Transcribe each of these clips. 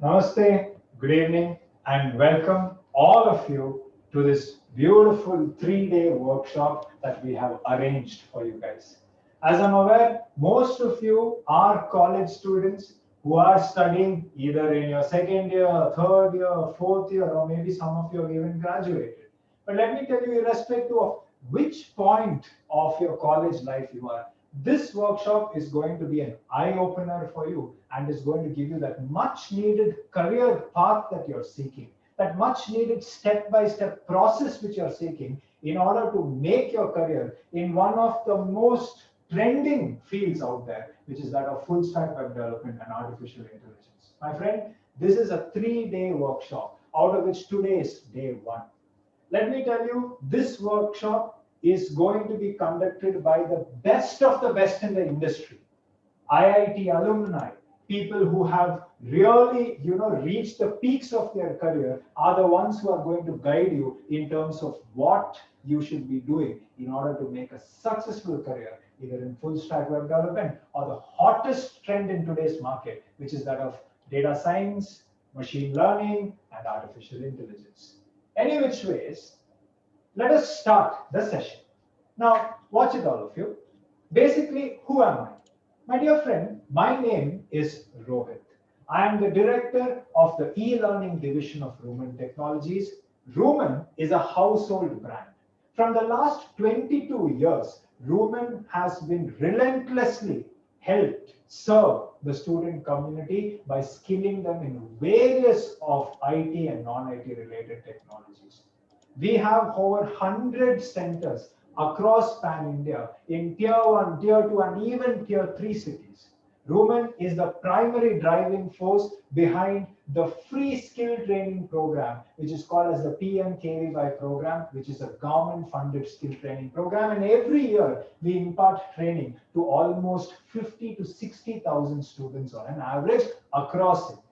Namaste, good evening, and welcome all of you to this beautiful 3-day workshop that we have arranged for you guys. As I'm aware, most of you are college students who are studying either in your second year, third year, fourth year, or maybe some of you have even graduated. But let me tell you, irrespective of which point of your college life you are, this workshop is going to be an eye opener for you and is going to give you that much needed career path that you're seeking, that much needed step by step process which you're seeking in order to make your career in one of the most trending fields out there, which is that of full stack web development and artificial intelligence. My friend, this is a 3-day workshop, out of which today is day one. Let me tell you, this workshop is going to be conducted by the best of the best in the industry. IIT alumni, people who have really, reached the peaks of their career are the ones who are going to guide you in terms of what you should be doing in order to make a successful career, either in full stack web development or the hottest trend in today's market, which is that of data science, machine learning, and artificial intelligence. Any which ways, let us start the session. Now, watch it, all of you. Basically, who am I? My dear friend, my name is Rohit. I am the director of the e-learning division of Rooman Technologies. Rooman is a household brand. From the last 22 years, Rooman has been relentlessly helped serve the student community by skilling them in various of IT and non-IT related technologies. We have over 100 centers across Pan India in tier 1, tier 2, and even tier 3 cities. Rooman is the primary driving force behind the free skill training program, which is called as the PMKVY program, which is a government funded skill training program. And every year we impart training to almost 50 to 60,000 students on an average across India.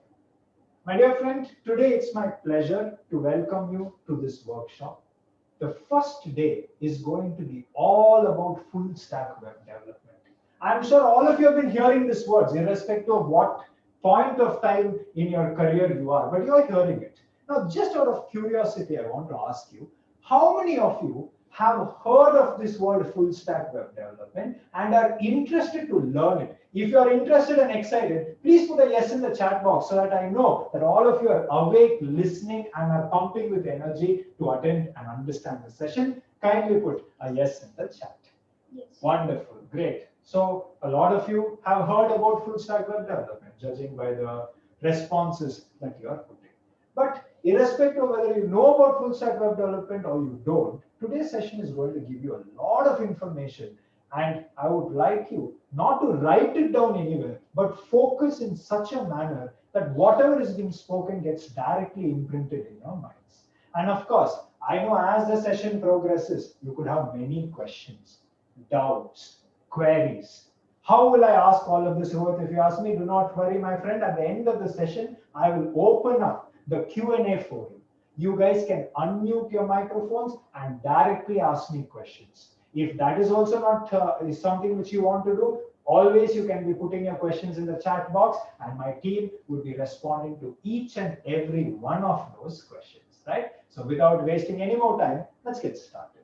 My dear friend, today it's my pleasure to welcome you to this workshop. The first day is going to be all about full stack web development. I'm sure all of you have been hearing these words, irrespective of what point of time in your career you are, but you're hearing it. Now, just out of curiosity, I want to ask you, how many of you have heard of this word full stack web development and are interested to learn it? If you are interested and excited, please put a yes in the chat box so that I know that all of you are awake, listening, and are pumping with energy to attend and understand the session. Kindly put a yes in the chat. Yes. Wonderful, great. So a lot of you have heard about full stack web development, judging by the responses that you are putting. But irrespective of whether you know about full stack web development or you don't, today's session is going to give you a lot of information. And I would like you not to write it down anywhere, but focus in such a manner that whatever is being spoken gets directly imprinted in your minds. And of course, I know as the session progresses, you could have many questions, doubts, queries. How will I ask all of this, Rohit? If you ask me, do not worry, my friend. At the end of the session, I will open up the Q&A for you. You guys can unmute your microphones and directly ask me questions. If that is also not is something which you want to do, always you can be putting your questions in the chat box and my team will be responding to each and every one of those questions, right? So without wasting any more time, let's get started.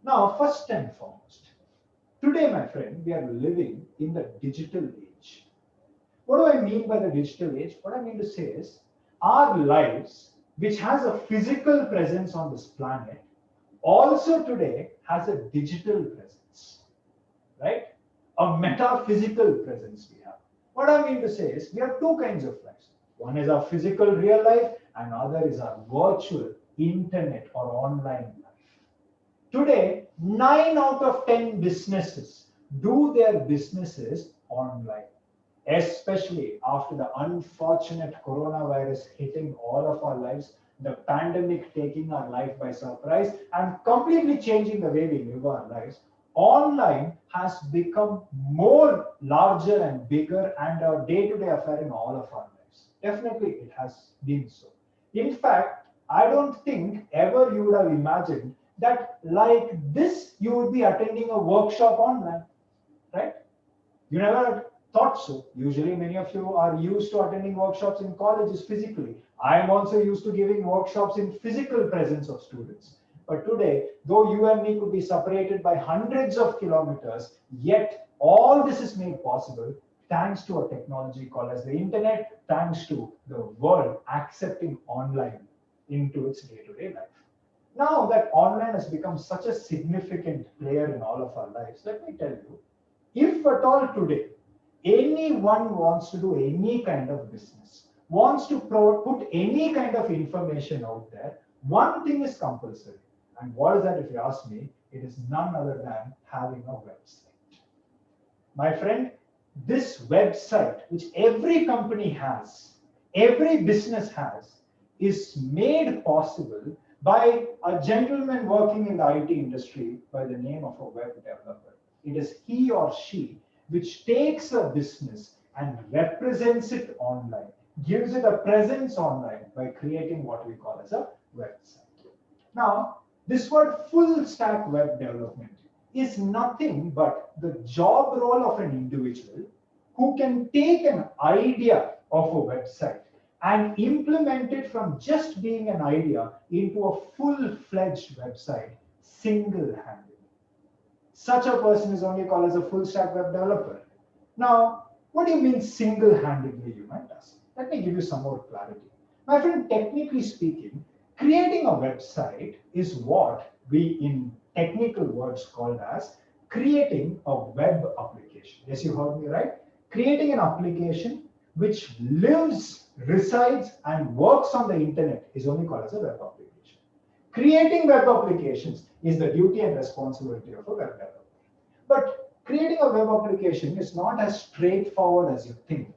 Now, first and foremost, today, my friend, we are living in the digital age. What do I mean by the digital age? What I mean to say is our lives, which has a physical presence on this planet, also today has a digital presence, right? A metaphysical presence we have. What I mean to say is we have two kinds of lives. One is our physical real life and other is our virtual internet or online life. Today, 9 out of 10 businesses do their businesses online, especially after the unfortunate coronavirus hitting all of our lives, the pandemic taking our life by surprise and completely changing the way we live our lives. Online has become more larger and bigger and a day-to-day affair in all of our lives. Definitely, it has been so. In fact, I don't think ever you would have imagined that like this, you would be attending a workshop online, right? You never thought so. Usually many of you are used to attending workshops in colleges physically. I am also used to giving workshops in physical presence of students. But today, though you and me could be separated by hundreds of kilometers, yet all this is made possible thanks to a technology called as the internet, thanks to the world accepting online into its day-to-day life. Now that online has become such a significant player in all of our lives, let me tell you, if at all today, anyone wants to do any kind of business, wants to put any kind of information out there, one thing is compulsory. And what is that if you ask me? It is none other than having a website. My friend, this website, which every company has, every business has, is made possible by a gentleman working in the IT industry by the name of a web developer. It is he or she which takes a business and represents it online, gives it a presence online by creating what we call as a website. Now, this word full stack web development is nothing but the job role of an individual who can take an idea of a website and implement it from just being an idea into a full-fledged website single-handedly. Such a person is only called as a full-stack web developer. Now, what do you mean single-handedly, you might ask? Let me give you some more clarity. My friend, technically speaking, creating a website is what we in technical words called as creating a web application. Yes, you heard me right? Creating an application which lives, resides, and works on the internet is only called as a web application. Creating web applications is the duty and responsibility of a web developer. But creating a web application is not as straightforward as you think.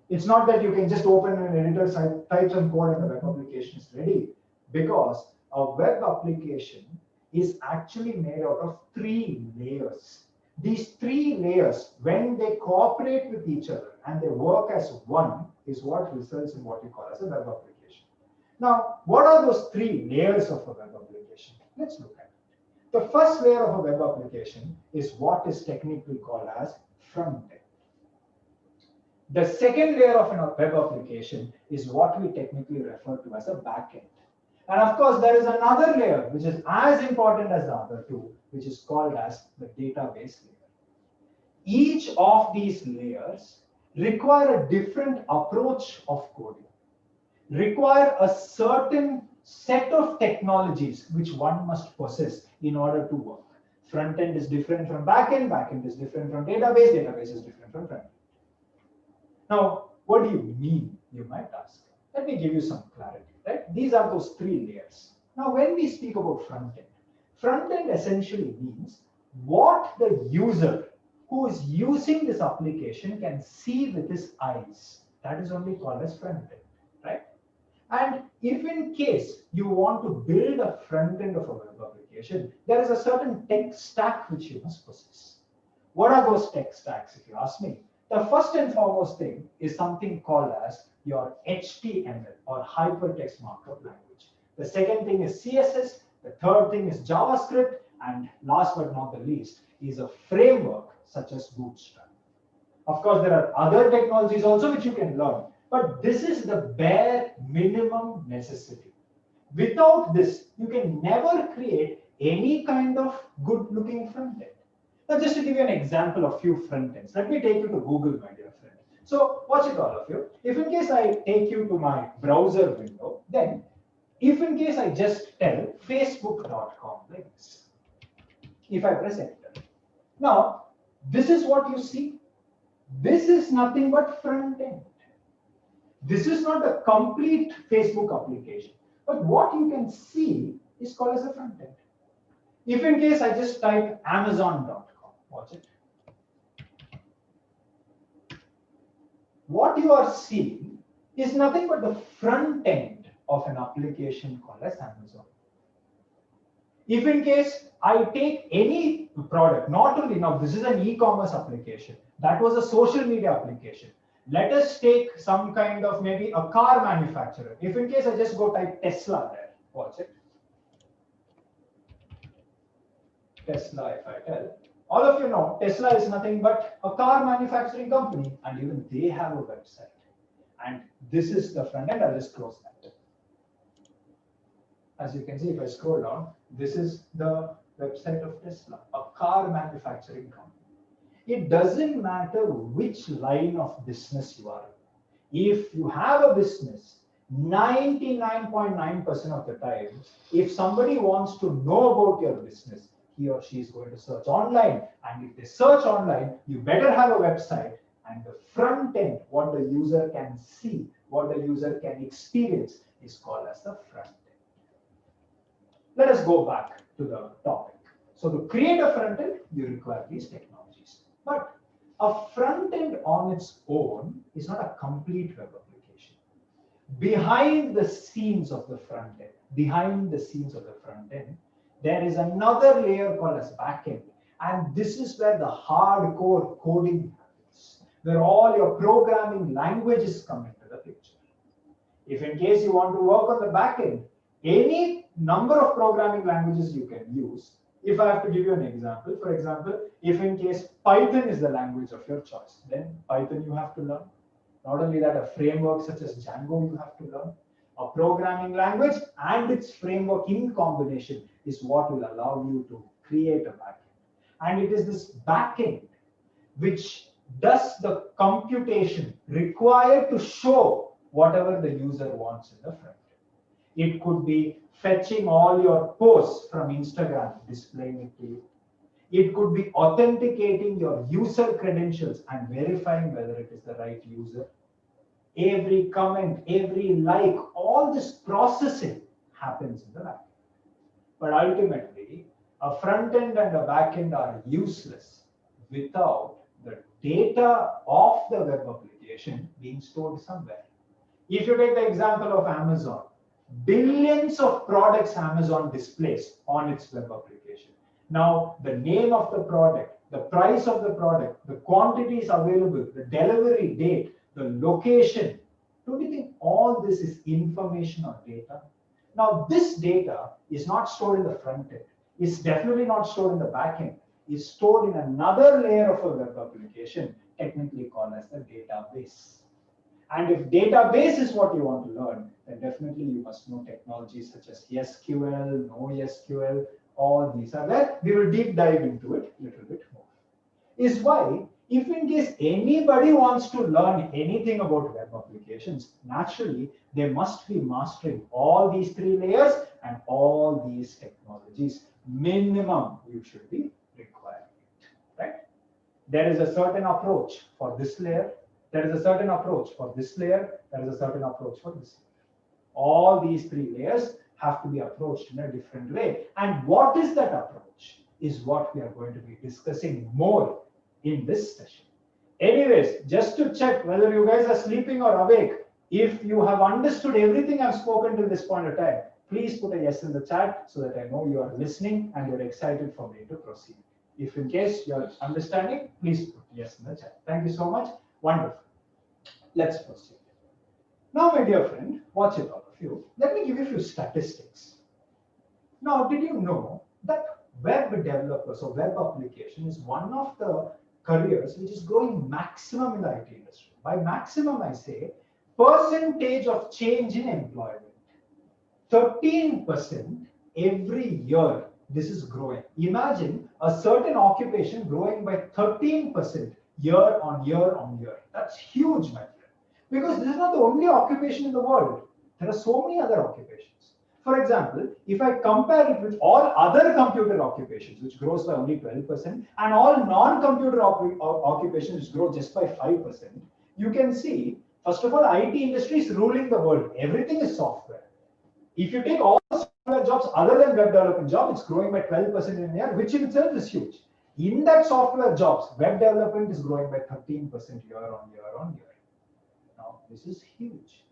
It's not that you can just open an editor, type some code, and the web application is ready. Because a web application is actually made out of 3 layers. These 3 layers, when they cooperate with each other and they work as one, is what results in what we call as a web application. Now, what are those 3 layers of a web application? Let's look at it. The first layer of a web application is what is technically called as front end. The second layer of a web application is what we technically refer to as a back end. And of course, there is another layer which is as important as the other two, which is called as the database layer. Each of these layers require a different approach of coding, require a certain set of technologies which one must possess in order to work. Front end is different from back end is different from database is different from front end. Now, what do you mean, you might ask? Let me give you some clarity. Right? These are those 3 layers. Now, when we speak about front end essentially means what the user who is using this application can see with his eyes. That is only called as front end, right? And if in case you want to build a front end of a web application, there is a certain tech stack which you must possess. What are those tech stacks, if you ask me? The first and foremost thing is something called as your HTML or hypertext markup language. The second thing is CSS. The third thing is JavaScript. And last but not the least is a framework such as Bootstrap. Of course, there are other technologies also which you can learn. But this is the bare minimum necessity. Without this, you can never create any kind of good-looking front end. Now, just to give you an example of few front ends, let me take you to Google, my dear friend. So watch it, all of you. If in case I take you to my browser window, then if in case I just tell facebook.com like this, if I press enter. Now, this is what you see. This is nothing but front end. This is not a complete Facebook application. But what you can see is called as a front end. If in case I just type amazon.com, watch it. What you are seeing is nothing but the front end of an application called as Amazon. If in case I take any product, not only now, this is an e-commerce application, that was a social media application. Let us take some kind of maybe a car manufacturer. If in case I just go type Tesla there, watch it. Tesla, if I tell, All of you know Tesla is nothing but a car manufacturing company, and even they have a website. And this is the front end. I'll just close that. As you can see, if I scroll down, this is the website of Tesla, a car manufacturing company. It doesn't matter which line of business you are in. If you have a business, 99.9% of the time, if somebody wants to know about your business, he or she is going to search online. And if they search online, you better have a website. And the front end, what the user can see, what the user can experience, is called as the front end. Let us go back to the topic. So to create a front end, you require these technologies. But a front end on its own is not a complete web application. Behind the scenes of the front end, there is another layer called as back end. And this is where the hardcore coding happens, where all your programming languages come into the picture. If in case you want to work on the back end, any number of programming languages you can use. If I have to give you an example, for example, if in case Python is the language of your choice, then Python you have to learn. Not only that, a framework such as Django you have to learn. A programming language and its framework in combination is what will allow you to create a backend. And it is this backend which does the computation required to show whatever the user wants in the front end. It could be fetching all your posts from Instagram, displaying it to you. It could be authenticating your user credentials and verifying whether it is the right user. Every comment, every like, all this processing happens in the back end. But ultimately, a front end and a back end are useless without the data of the web application being stored somewhere. If you take the example of Amazon, billions of products Amazon displays on its web application. Now, the name of the product, the price of the product, the quantities available, the delivery date, the location, don't you think all this is information or data? Now, this data is not stored in the front end. It's definitely not stored in the back end. It's stored in another layer of a web application, technically called as the database. And if database is what you want to learn, then definitely you must know technologies such as SQL, NoSQL, all these are there. We will deep dive into it a little bit more. Is why, if in case anybody wants to learn anything about web applications, naturally, they must be mastering all these three layers and all these technologies. Minimum, you should be requiring it, right? There is a certain approach for this layer. There is a certain approach for this layer. There is a certain approach for this layer. All these three layers have to be approached in a different way. And what is that approach is what we are going to be discussing more in this session. Anyways, just to check whether you guys are sleeping or awake, if you have understood everything I've spoken to this point of time, please put a yes in the chat so that I know you are listening and you're excited for me to proceed. If in case you're understanding, please put yes in the chat. Thank you so much. Wonderful. Let's proceed. Now, my dear friend, watch it all of you. Let me give you a few statistics. Now, did you know that web developers or web application is one of the careers which is growing maximum in the IT industry? By maximum, I say percentage of change in employment. 13% every year, this is growing. Imagine a certain occupation growing by 13% year on year on year. That's huge, my friend. Because this is not the only occupation in the world. There are so many other occupations. For example, if I compare it with all other computer occupations, which grows by only 12%, and all non-computer occupations, which grow just by 5%, you can see, first of all, IT industry is ruling the world. Everything is software. If you take all software jobs other than web development job, it's growing by 12% in a year, which in itself is huge. In that software jobs, web development is growing by 13% year on year on year. Now, this is huge.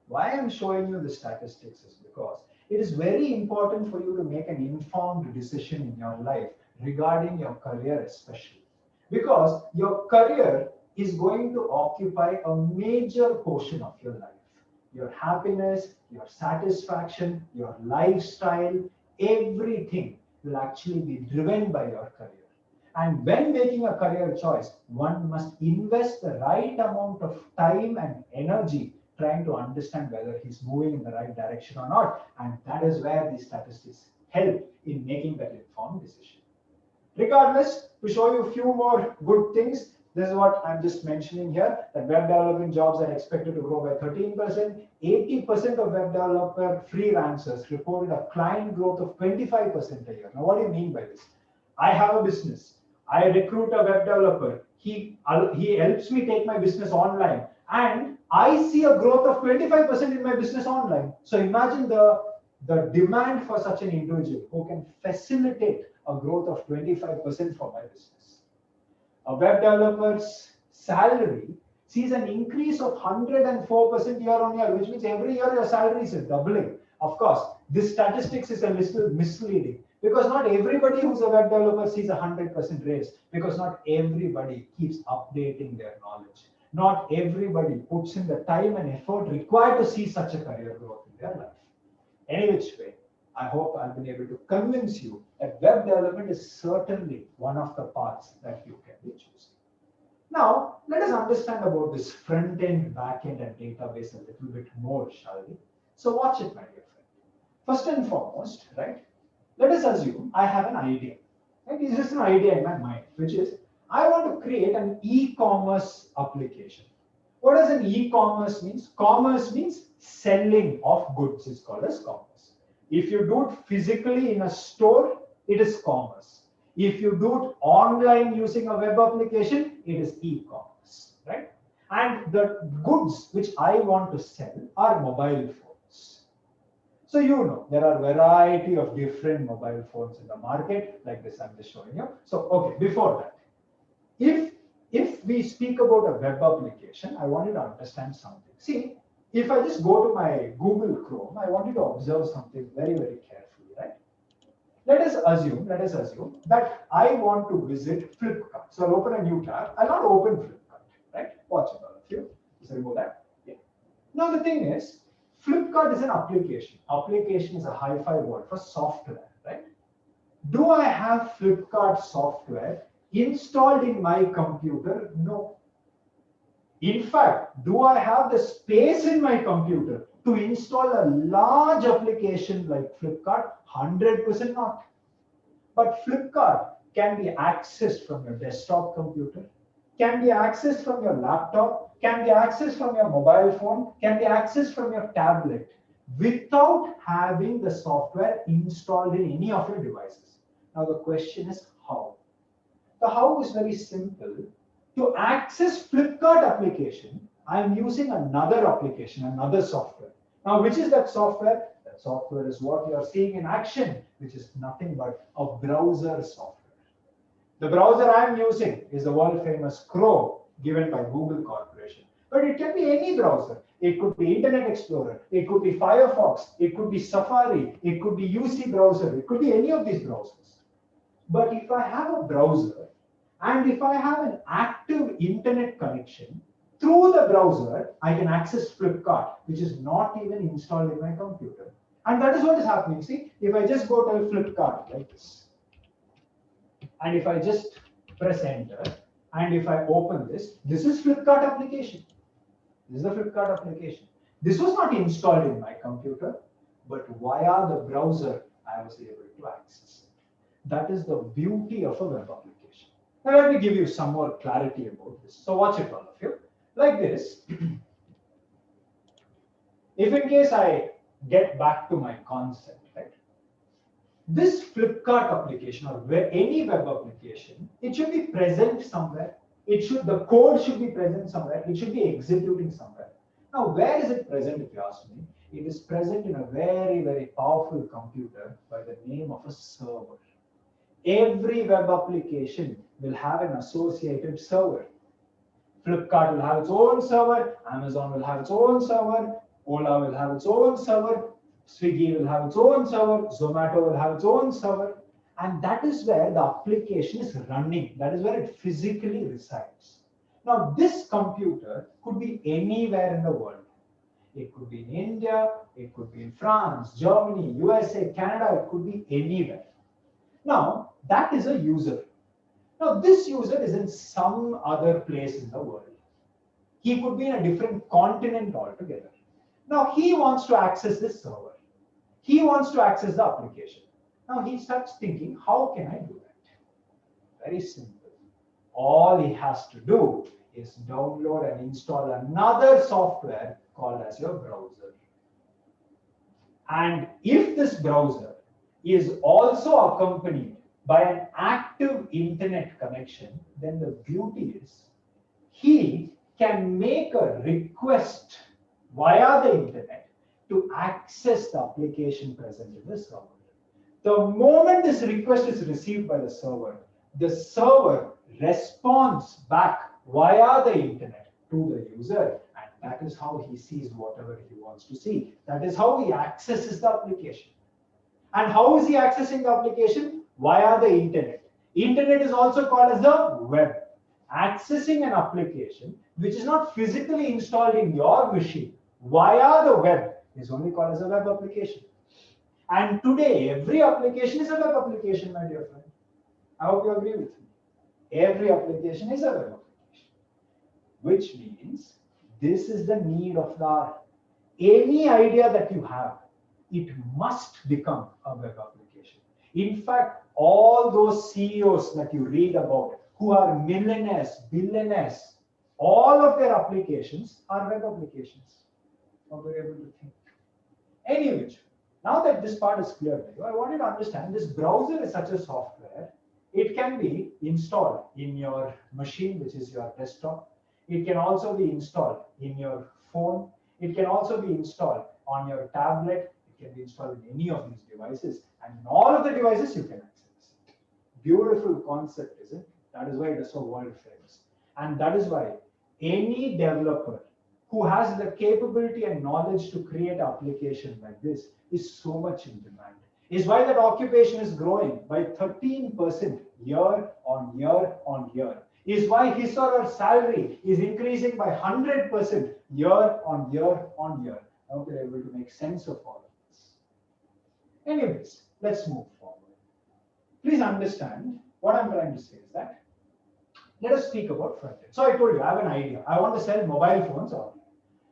Why I'm showing you the statistics is because it is very important for you to make an informed decision in your life regarding your career especially. Because your career is going to occupy a major portion of your life. Your happiness, your satisfaction, your lifestyle, everything will actually be driven by your career. And when making a career choice, one must invest the right amount of time and energy trying to understand whether he's moving in the right direction or not. And that is where these statistics help in making that informed decision. Regardless, to show you a few more good things, this is what I'm just mentioning here, that web development jobs are expected to grow by 13%. 80% of web developer freelancers reported a client growth of 25% a year. Now, what do you mean by this? I have a business. I recruit a web developer. He helps me take my business online. And I see a growth of 25% in my business online. So imagine the demand for such an individual who can facilitate a growth of 25% for my business. A web developer's salary sees an increase of 104% year on year, which means every year your salary is doubling. Of course, this statistics is a little misleading because not everybody who's a web developer sees a 100% raise, because not everybody keeps updating their knowledge. Not everybody puts in the time and effort required to see such a career growth in their life. Any which way, I hope I've been able to convince you that web development is certainly one of the paths that you can be choosing. Now, let us understand about this front end, back end, and database a little bit more, shall we? So watch it, my dear friend. First and foremost, right, let us assume I have an idea. Right? It's just an idea in my mind, which is I want to create an e-commerce application. What does an e-commerce means? Commerce means selling of goods is called as commerce. If you do it physically in a store, it is commerce. If you do it online using a web application, it is e-commerce, right? And the goods which I want to sell are mobile phones. So you know, there are a variety of different mobile phones in the market, like this I'm just showing you. So, okay, before that, if we speak about a web application, I want you to understand something. See, if I just go to my Google Chrome, I want you to observe something very, very carefully, right? Let us assume that I want to visit Flipkart. So I'll open a new tab. I'll not open Flipkart, right? Watch it, all of you. Just remove that. Yeah. Now the thing is, Flipkart is an application. Application is a hi-fi word for software, right? Do I have Flipkart software installed in my computer? No. In fact, do I have the space in my computer to install a large application like Flipkart? 100% not. But Flipkart can be accessed from your desktop computer, can be accessed from your laptop, can be accessed from your mobile phone, can be accessed from your tablet without having the software installed in any of your devices. Now the question is how? The how is very simple. To access Flipkart application, I'm using another application, another software. Now, which is that software? That software is what you are seeing in action, which is nothing but a browser software. The browser I'm using is the world famous Chrome, given by Google Corporation. But it can be any browser. It could be Internet Explorer, it could be Firefox, it could be Safari, it could be UC browser, it could be any of these browsers. But if I have a browser, and if I have an active internet connection, through the browser, I can access Flipkart, which is not even installed in my computer. And that is what is happening. See, if I just go to Flipkart like this, and if I just press enter, and if I open this, this is Flipkart application. This is the Flipkart application. This was not installed in my computer, but via the browser, I was able to access it. That is the beauty of a web application. Now let me give you some more clarity about this. So watch it, all of you. Like this, if in case I get back to my concept, right? This Flipkart application or any web application, it should be present somewhere. The code should be present somewhere. It should be executing somewhere. Now, where is it present, if you ask me? It is present in a very, very powerful computer by the name of a server. Every web application will have an associated server. Flipkart will have its own server, Amazon will have its own server, Ola will have its own server, Swiggy will have its own server, Zomato will have its own server. And that is where the application is running. That is where it physically resides. Now, this computer could be anywhere in the world. It could be in India, it could be in France, Germany, USA, Canada, it could be anywhere. Now, that is a user. Now, this user is in some other place in the world. He could be in a different continent altogether. Now, he wants to access this server. He wants to access the application. Now, he starts thinking, how can I do that? Very simple. All he has to do is download and install another software called as your browser. And if this browser is also accompanied by an active internet connection, then the beauty is he can make a request via the internet to access the application present in the server. The moment this request is received by the server responds back via the internet to the user, and that is how he sees whatever he wants to see. That is how he accesses the application. And how is he accessing the application? Via the internet. Internet is also called as the web. Accessing an application which is not physically installed in your machine via the web is only called as a web application. And today, every application is a web application, my dear friend. I hope you agree with me. Every application is a web application, which means this is the need of the hour. Any idea that you have, it must become a web application. In fact, all those CEOs that you read about who are millionaires, billionaires, all of their applications are web applications. How we're able to think. Anyway, now that this part is clear to you, I want you to understand this browser is such a software. It can be installed in your machine, which is your desktop. It can also be installed in your phone. It can also be installed on your tablet. It can be installed in any of these devices. And in all of the devices, you can access it. Beautiful concept, isn't it? That is why it is so world famous. And that is why any developer who has the capability and knowledge to create an application like this is so much in demand. Is why that occupation is growing by 13% year on year on year. Is why his or her salary is increasing by 100% year on year on year. I hope you're able to make sense of all of this. Anyways, let's move forward. Please understand what I'm trying to say is that let us speak about front end. So I told you I have an idea. I want to sell mobile phones online.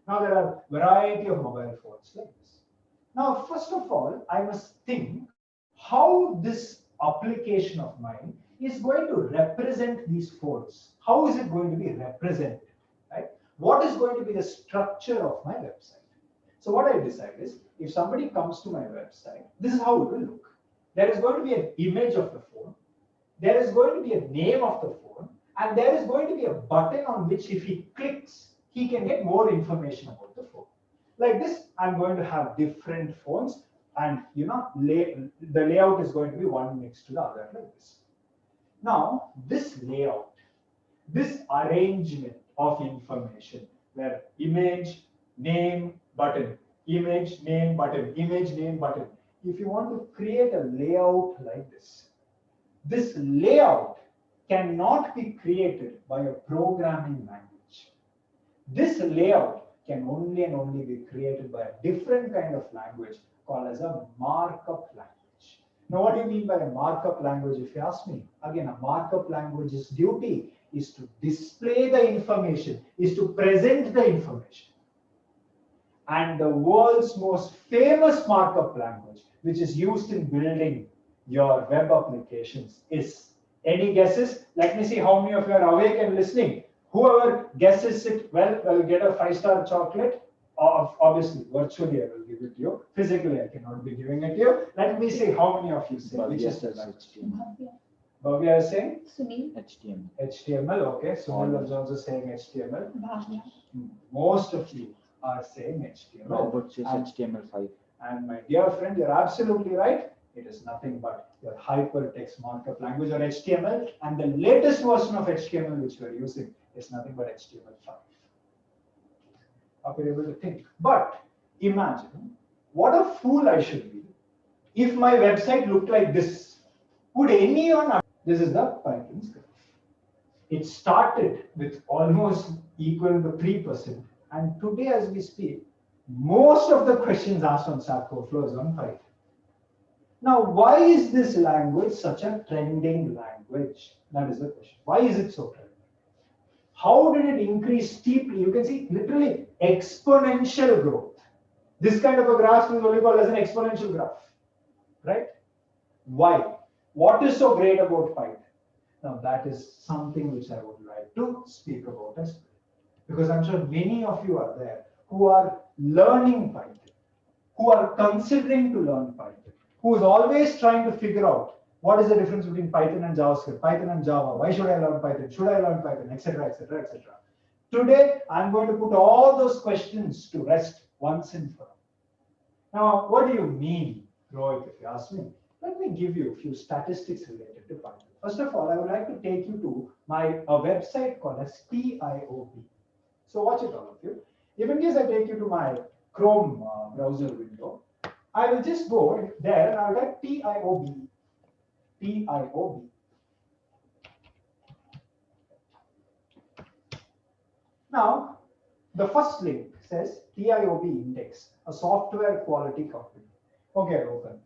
Now there are a variety of mobile phones like this. Now, first of all, I must think how this application of mine is going to represent these phones. How is it going to be represented? Right? What is going to be the structure of my website? So what I decide is, if somebody comes to my website, this is how it will look. There is going to be an image of the phone. There is going to be a name of the phone. And there is going to be a button on which if he clicks, he can get more information about the phone. Like this, I'm going to have different phones, and the layout is going to be one next to the other like this. Now, this layout, this arrangement of information, where image, name, button, image, name, button, image, name, button. If you want to create a layout like this, this layout cannot be created by a programming language. This layout can only and only be created by a different kind of language called as a markup language. Now, what do you mean by a markup language, if you ask me? Again, a markup language's duty is to display the information, is to present the information. And the world's most famous markup language, which is used in building your web applications, is, any guesses? Let me see how many of you are awake and listening. Whoever guesses it well will get a 5-star chocolate. Obviously, virtually I will give it to you. Physically, I cannot be giving it to you. Let me see how many of you say which is the language. Bhavya is saying? Sunil. HTML. HTML, okay. Sunil is also saying HTML. Bhavya. Most of you are saying HTML. Robert says HTML5. And my dear friend, you're absolutely right. It is nothing but your hypertext markup language, or HTML. And the latest version of HTML which we are using is nothing but HTML5. Are you able to think? But imagine what a fool I should be if my website looked like this. Would anyone? This is the Python script. It started with almost equal to 3%. And today, as we speak, most of the questions asked on Stack Overflow is on Python. Now, why is this language such a trending language? That is the question. Why is it so trending? How did it increase steeply? You can see literally exponential growth. This kind of a graph is only called as an exponential graph, right? Why? What is so great about Python? Now, that is something which I would like to speak about as well. Because I'm sure many of you are there who are learning Python, who are considering to learn Python, who is always trying to figure out what is the difference between Python and JavaScript, Python and Java, why should I learn Python, should I learn Python, etc., etc., etc. Today, I'm going to put all those questions to rest once and for all. Now, what do you mean, Rohit, if you ask me? Let me give you a few statistics related to Python. First of all, I would like to take you to a website called as PIOB. So watch it, all of you. If in case I take you to my Chrome browser window, I will just go there and I'll write PIOB. PIOB. Now, the first link says PIOB Index, a software quality company. Okay, I open that.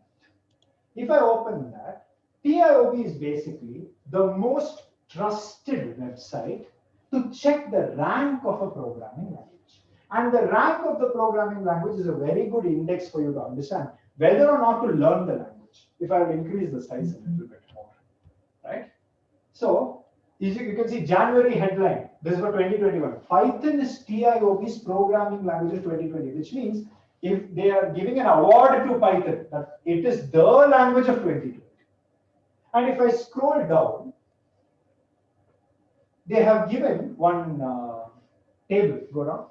If I open that, PIOB is basically the most trusted website to check the rank of a programming language. And the rank of the programming language is a very good index for you to understand whether or not to learn the language. If I will increase the size a little bit more, right? So, you can see January headline. This is for 2021. Python is PIOB's programming language of 2020, which means if they are giving an award to Python, that it is the language of 2020. And if I scroll down, they have given one table. Go down.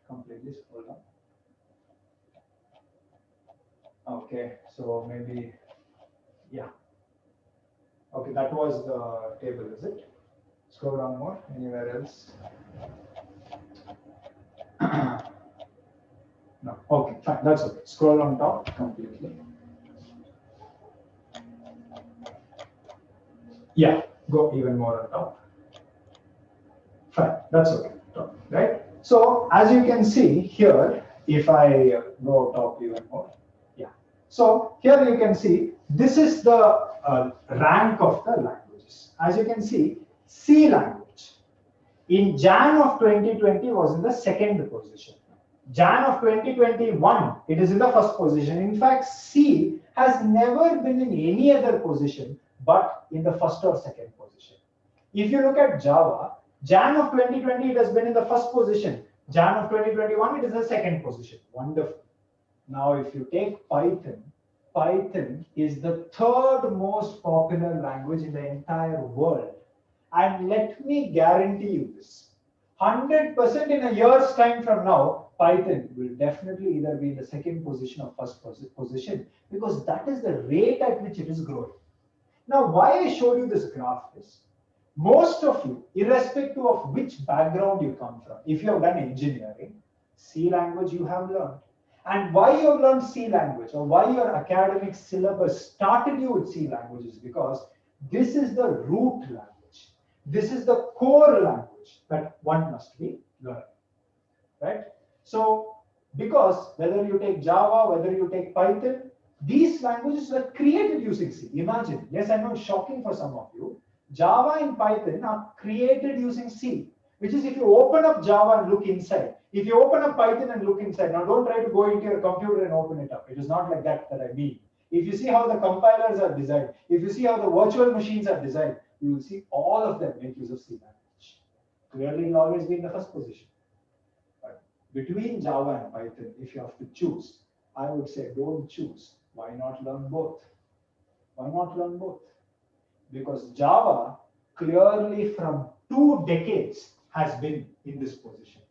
Completely scroll down. Okay, so maybe, yeah. Okay, that was the table, is it? Scroll down more. Anywhere else? No. Okay, fine. That's okay. Scroll on top completely. Yeah, go even more on top. Fine. That's okay. Top, right? So as you can see here, if I go top even more, yeah. So here you can see this is the rank of the languages. As you can see, C language in Jan of 2020 was in the second position. Jan of 2021, it is in the first position. In fact, C has never been in any other position but in the first or second position. If you look at Java, Jan of 2020, it has been in the first position. Jan of 2021, it is the second position. Wonderful. Now, if you take Python, Python is the third most popular language in the entire world. And let me guarantee you this. 100% in a year's time from now, Python will definitely either be in the second position or first position because that is the rate at which it is growing. Now, why I showed you this graph is, most of you, irrespective of which background you come from, if you have done engineering, C language you have learned. And why you have learned C language or why your academic syllabus started you with C language is because this is the root language. This is the core language that one must be learning, right? So, because whether you take Java, whether you take Python, these languages were created using C. Imagine, yes, I know it's shocking for some of you. Java and Python are created using C, which is if you open up Java and look inside, if you open up Python and look inside, now don't try to go into your computer and open it up. It is not like that I mean. If you see how the compilers are designed, if you see how the virtual machines are designed, you will see all of them make use of C language. Clearly, it will always be in the first position. But between Java and Python, if you have to choose, I would say don't choose. Why not learn both? Why not learn both? Because Java clearly from 2 decades has been in this position.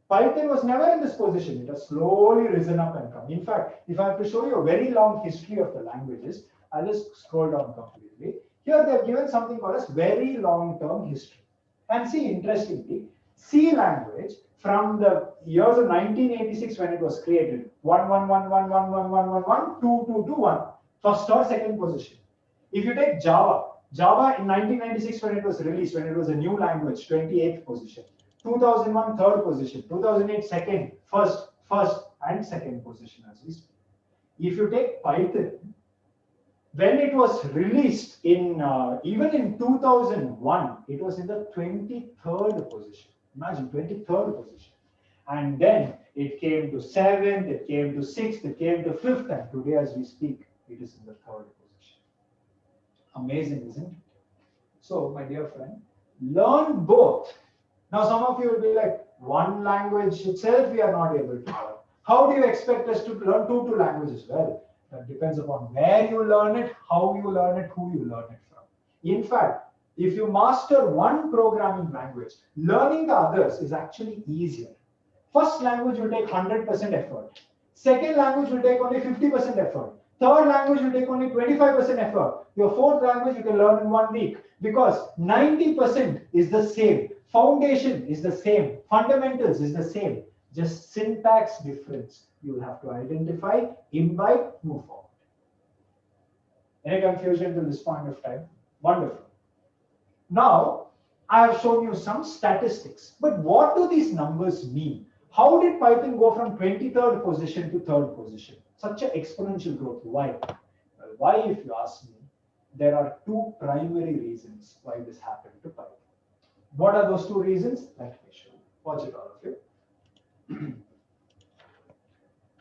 Python was never in this position. It has slowly risen up and come. In fact, if I have to show you a very long history of the languages, I'll just scroll down completely. Here they have given something called as very long-term history. And see, interestingly, C language from the years of 1986 when it was created, 1, first or second position. If you take Java, Java in 1996 when it was released, when it was a new language, 28th position. 2001, third position. 2008, second, first, and second position as we speak. If you take Python, when it was released in even in 2001, it was in the 23rd position. Imagine 23rd position. And then it came to 7th, it came to 6th, it came to 5th, and today as we speak, it is in the 3rd position. Amazing, isn't it? So, my dear friend, learn both. Now, some of you will be like, one language itself we are not able to learn. How do you expect us to learn two languages? Well, that depends upon where you learn it, how you learn it, who you learn it from. In fact, if you master one programming language, learning the others is actually easier. First language will take 100% effort. Second language will take only 50% effort. Third language will take only 25% effort. Your fourth language you can learn in 1 week because 90% is the same. Foundation is the same. Fundamentals is the same. Just syntax difference. You will have to identify, imbibe, move forward. Any confusion till this point of time? Wonderful. Now, I have shown you some statistics. But what do these numbers mean? How did Python go from 23rd position to 3rd position? Such an exponential growth. Why? Well, why, if you ask me, there are two primary reasons why this happened to Python. What are those two reasons? Let me show you. Watch it, all of you.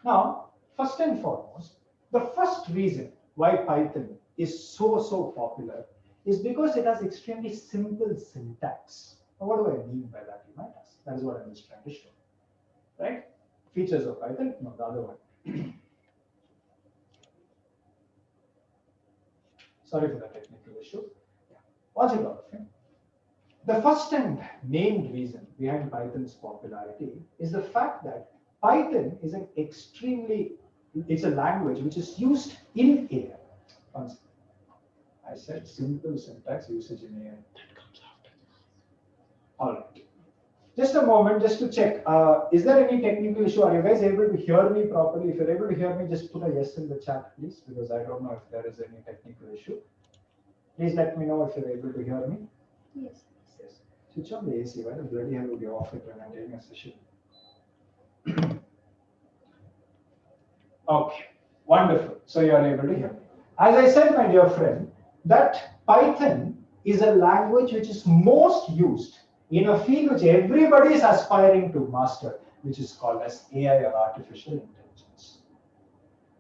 Now, first and foremost, the first reason why Python is so popular is because it has extremely simple syntax. Now, what do I mean by that, you might ask? That is what I'm just trying to show. Right? Features of Python, no, the other one. Sorry for the technical issue. Yeah. Watch it, all of you. The first and main reason behind Python's popularity is the fact that Python is an it's a language which is used in AI. I said simple syntax usage in AI. All right. Just a moment, just to check. Is there any technical issue? Are you guys able to hear me properly? If you're able to hear me, just put a yes in the chat, please, because I don't know if there is any technical issue. Please let me know if you're able to hear me. Yes. Yes. Switch on the AC. Why the bloody hell would you off it when I'm taking a session? Okay, wonderful. So you are able to hear me. As I said, my dear friend, that Python is a language which is most used in a field which everybody is aspiring to master, which is called as AI or artificial intelligence.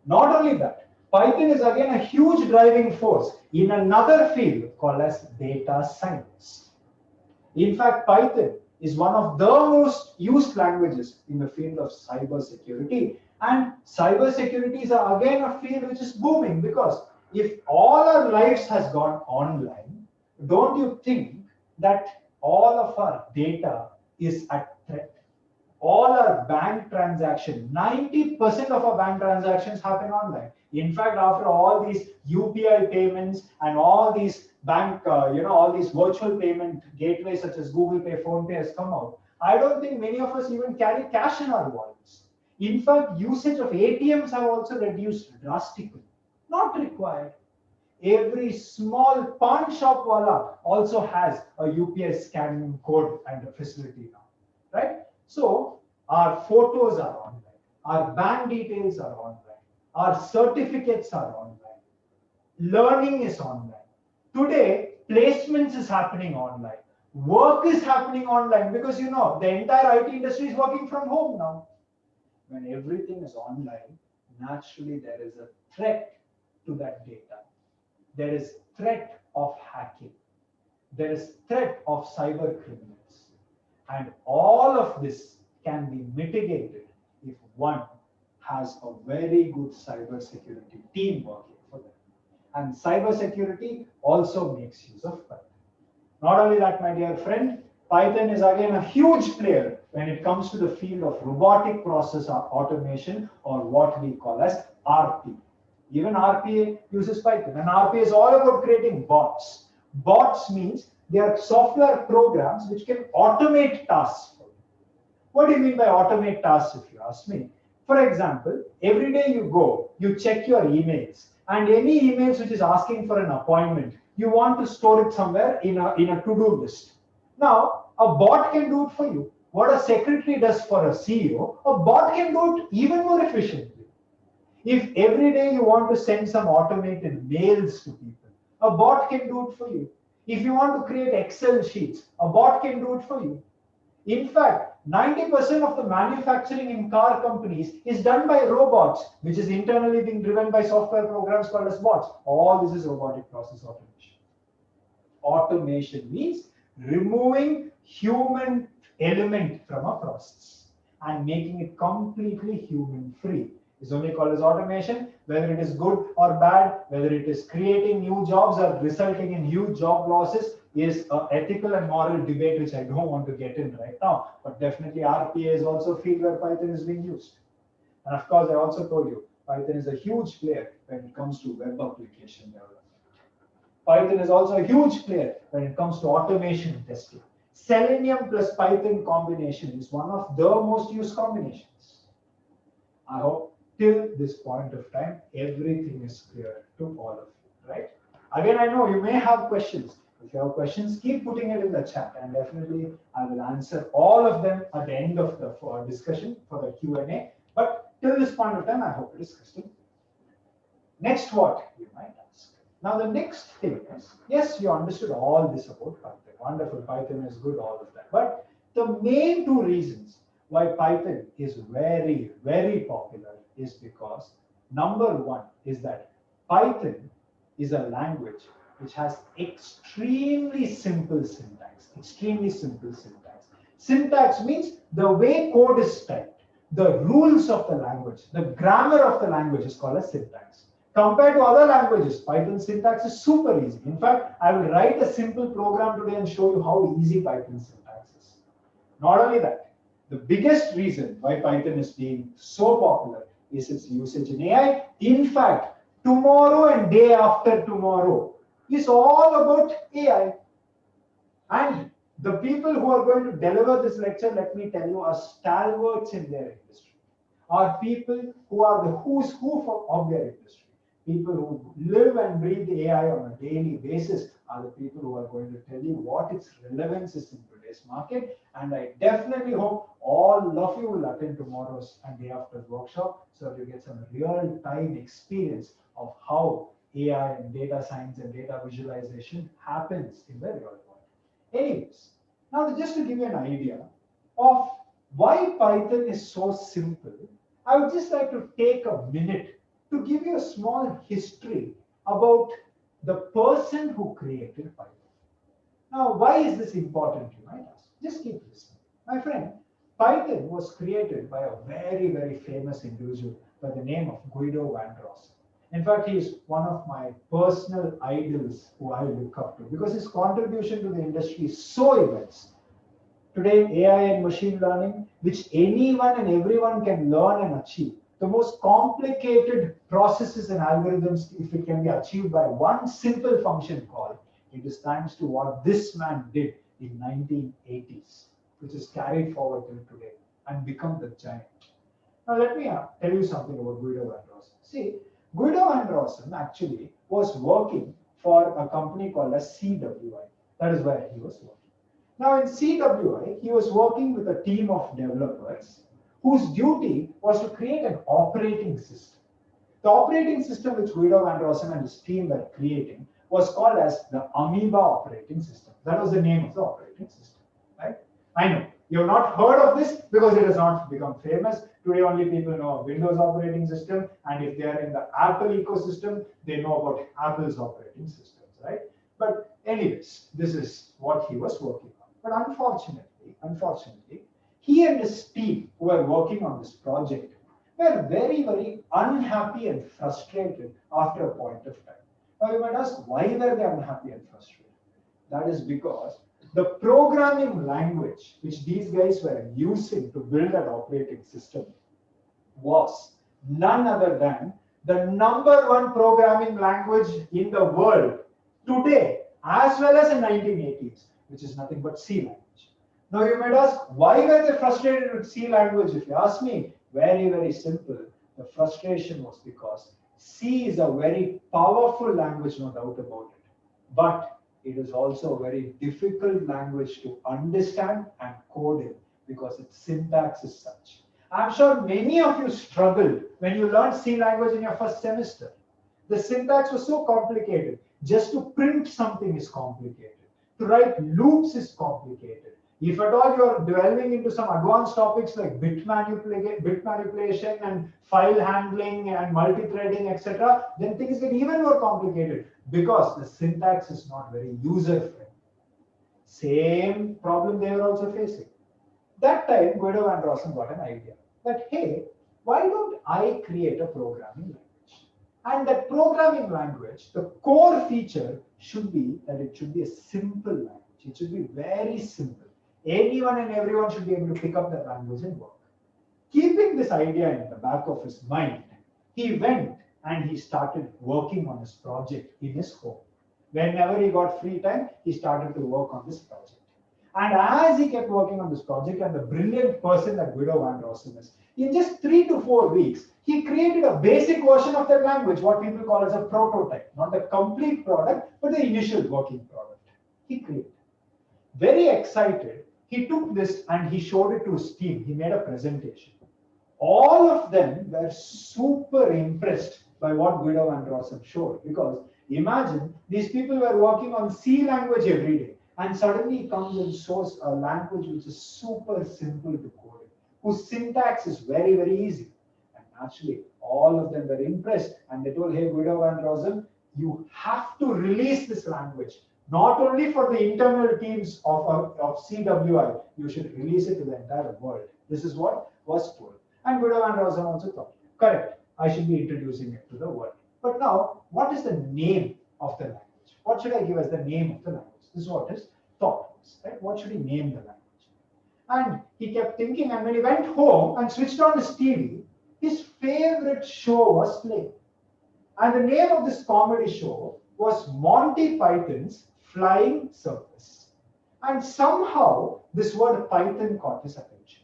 Not only that, Python is again a huge driving force in another field called as data science. In fact, Python is one of the most used languages in the field of cybersecurity. And cybersecurity is again a field which is booming because if all our lives has gone online, don't you think that all of our data is at threat? All our bank transactions, 90% of our bank transactions happen online. In fact, after all these UPI payments and all these bank, all these virtual payment gateways such as Google Pay, Phone Pay has come out, I don't think many of us even carry cash in our wallets. In fact, usage of ATMs have also reduced drastically. Not required. Every small pawn shop wala also has a UPI scanning code and a facility now, right? So our photos are online, our bank details are online, our certificates are online, learning is online. Today, placements is happening online, work is happening online because the entire IT industry is working from home now. When everything is online, naturally there is a threat to that data. There is threat of hacking. There is threat of cyber criminals. And all of this can be mitigated if one has a very good cybersecurity team working for them. And cybersecurity also makes use of Python. Not only that, my dear friend, Python is again a huge player when it comes to the field of robotic process automation, or what we call as RPA. Even RPA uses Python, and RPA is all about creating bots. Bots means they are software programs which can automate tasks for you. What do you mean by automate tasks, if you ask me? For example, every day you go, you check your emails, and any emails which is asking for an appointment, you want to store it somewhere in a to-do list. Now, a bot can do it for you. What a secretary does for a CEO, a bot can do it even more efficiently. If every day you want to send some automated mails to people, a bot can do it for you. If you want to create Excel sheets, a bot can do it for you. In fact, 90% of the manufacturing in car companies is done by robots, which is internally being driven by software programs called as bots. All this is robotic process automation. Automation means removing human element from a process and making it completely human free. It's only called as automation. Whether it is good or bad, whether it is creating new jobs or resulting in huge job losses, is an ethical and moral debate which I don't want to get in right now. But definitely RPA is also a field where Python is being used. And of course, I also told you, Python is a huge player when it comes to web application development. Python is also a huge player when it comes to automation testing. Selenium plus Python combination is one of the most used combinations. I hope till this point of time, everything is clear to all of you, right? Again, I know you may have questions. If you have questions, keep putting it in the chat, and definitely I will answer all of them at the end of the discussion for the Q&A. But till this point of time, I hope it is crystal. Next, what you might ask. Now, the next thing is, yes, you understood all this about Python. Wonderful, Python is good, all of that. But the main two reasons why Python is very, very popular is because number one is that Python is a language which has extremely simple syntax. Extremely simple syntax. Syntax means the way code is typed, the rules of the language, the grammar of the language is called as syntax. Compared to other languages, Python syntax is super easy. In fact, I will write a simple program today and show you how easy Python syntax is. Not only that, the biggest reason why Python is being so popular is its usage in AI. In fact, tomorrow and day after tomorrow is all about AI. And the people who are going to deliver this lecture, let me tell you, are stalwarts in their industry, are people who are the who's who of their industry. People who live and breathe AI on a daily basis are the people who are going to tell you what its relevance is in today's market. And I definitely hope all of you will attend tomorrow's and day after workshop so that you get some real-time experience of how AI and data science and data visualization happens in the real world. Anyways, now just to give you an idea of why Python is so simple, I would just like to take a minute to give you a small history about the person who created Python. Now, why is this important, you might ask? Just keep listening. My friend, Python was created by a very, very famous individual by the name of Guido van Rossum. In fact, he is one of my personal idols who I look up to because his contribution to the industry is so immense. Today, AI and machine learning, which anyone and everyone can learn and achieve, the most complicated processes and algorithms, if it can be achieved by one simple function call, it is thanks to what this man did in 1980s, which is carried forward till today and become the giant. Now let me tell you something about Guido van Rossum. See, Guido van Rossum actually was working for a company called as CWI. That is where he was working. Now in CWI, he was working with a team of developers whose duty was to create an operating system. The operating system which Guido van Rossum and his team were creating was called as the Amoeba operating system. That was the name of the operating system, right? I know you have not heard of this because it has not become famous. Today only people know of Windows operating system, and if they are in the Apple ecosystem, they know about Apple's operating systems, right? But anyways, this is what he was working on. But unfortunately, he and his team who were working on this project were very, very unhappy and frustrated after a point of time. Now you might ask, why were they unhappy and frustrated? That is because the programming language which these guys were using to build that operating system was none other than the number one programming language in the world today, as well as in 1980s, which is nothing but C language. Now you might ask, why were they frustrated with C language? If you ask me, very, very simple. The frustration was because C is a very powerful language, no doubt about it. But it is also a very difficult language to understand and code in because its syntax is such. I'm sure many of you struggled when you learned C language in your first semester. The syntax was so complicated. Just to print something is complicated. To write loops is complicated. If at all you're delving into some advanced topics like bit manipulation and file handling and multi-threading, etc., then things get even more complicated because the syntax is not very user-friendly. Same problem they were also facing. That time, Guido van Rossum got an idea that, hey, why don't I create a programming language? And that programming language, the core feature should be that it should be a simple language. It should be very simple. Anyone and everyone should be able to pick up that language and work. Keeping this idea in the back of his mind, he went and he started working on his project in his home. Whenever he got free time, he started to work on this project. And as he kept working on this project, and the brilliant person that Guido van Rossum is, in just 3 to 4 weeks, he created a basic version of that language, what people call as a prototype, not the complete product, but the initial working product. He created. Very excited, he took this and he showed it to his team. He made a presentation. All of them were super impressed by what Guido van Rossum showed, because imagine these people were working on C language every day, and suddenly he comes and shows a language which is super simple to code, whose syntax is very, very easy. And naturally, all of them were impressed, and they told, hey, Guido van Rossum, you have to release this language. Not only for the internal teams of CWI, you should release it to the entire world. This is what was told. And Guido van Rossum also thought, correct, I should be introducing it to the world. But now, what is the name of the language? What should I give as the name of the language? This is what his thought was, right? What should he name the language? And he kept thinking, and when he went home and switched on his TV, his favorite show was playing. And the name of this comedy show was Monty Python's Flying Circus. And somehow, this word Python caught his attention.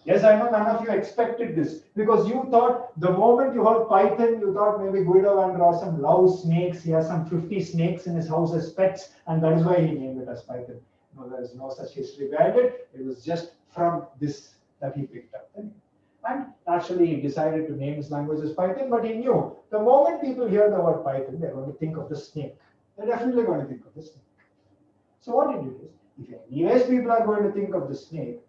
Yes, I know none of you expected this, because you thought the moment you heard Python, you thought maybe Guido van Rossum loves snakes. He has some 50 snakes in his house as pets, and that is why he named it as Python. No, there is no such history behind it. It was just from this that he picked up the name. And naturally, he decided to name his language as Python, but he knew the moment people hear the word Python, they're going to think of the snake. They're definitely going to think of the snake. So what he did is, if anyways people are going to think of the snake,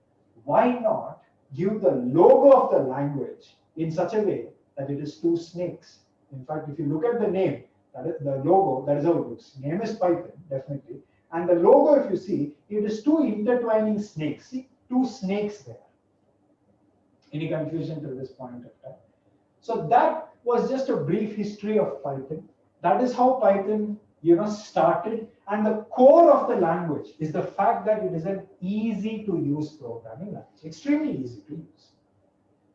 why not give the logo of the language in such a way that it is 2 snakes. In fact, if you look at the name, that is the logo, that is how it looks. Name is Python, definitely. And the logo, if you see, it is 2 intertwining snakes. See, 2 snakes there. Any confusion to this point of time? So that was just a brief history of Python. That is how Python, started. And the core of the language is the fact that it is an easy to use programming language, extremely easy to use.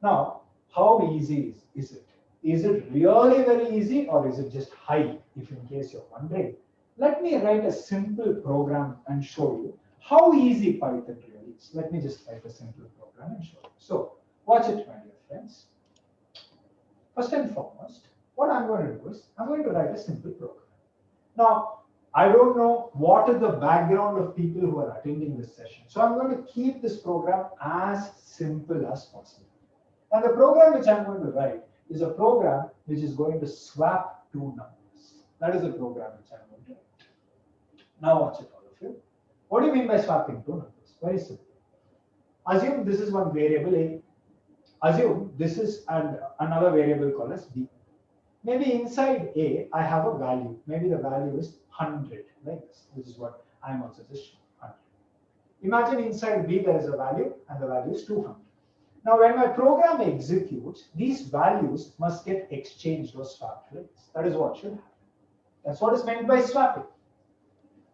Now, how easy is it? Is it really very easy, or is it just hype, if in case you're wondering? Let me write a simple program and show you how easy Python really is. Let me just write a simple program and show you. So, watch it, my dear friends. First and foremost, what I'm going to do is, I'm going to write a simple program. Now, I don't know what is the background of people who are attending this session. So I'm going to keep this program as simple as possible. And the program which I'm going to write is a program which is going to swap 2 numbers. That is the program which I'm going to write. Now watch it, all of you. What do you mean by swapping 2 numbers? Very simple. Assume this is one variable A. Assume this is another variable called as B. Maybe inside A, I have a value. Maybe the value is 100, like this. This is what I'm also just showing, 100. Imagine inside B, there is a value, and the value is 200. Now, when my program executes, these values must get exchanged or swapped, like this. That is what should happen. That's what is meant by swapping.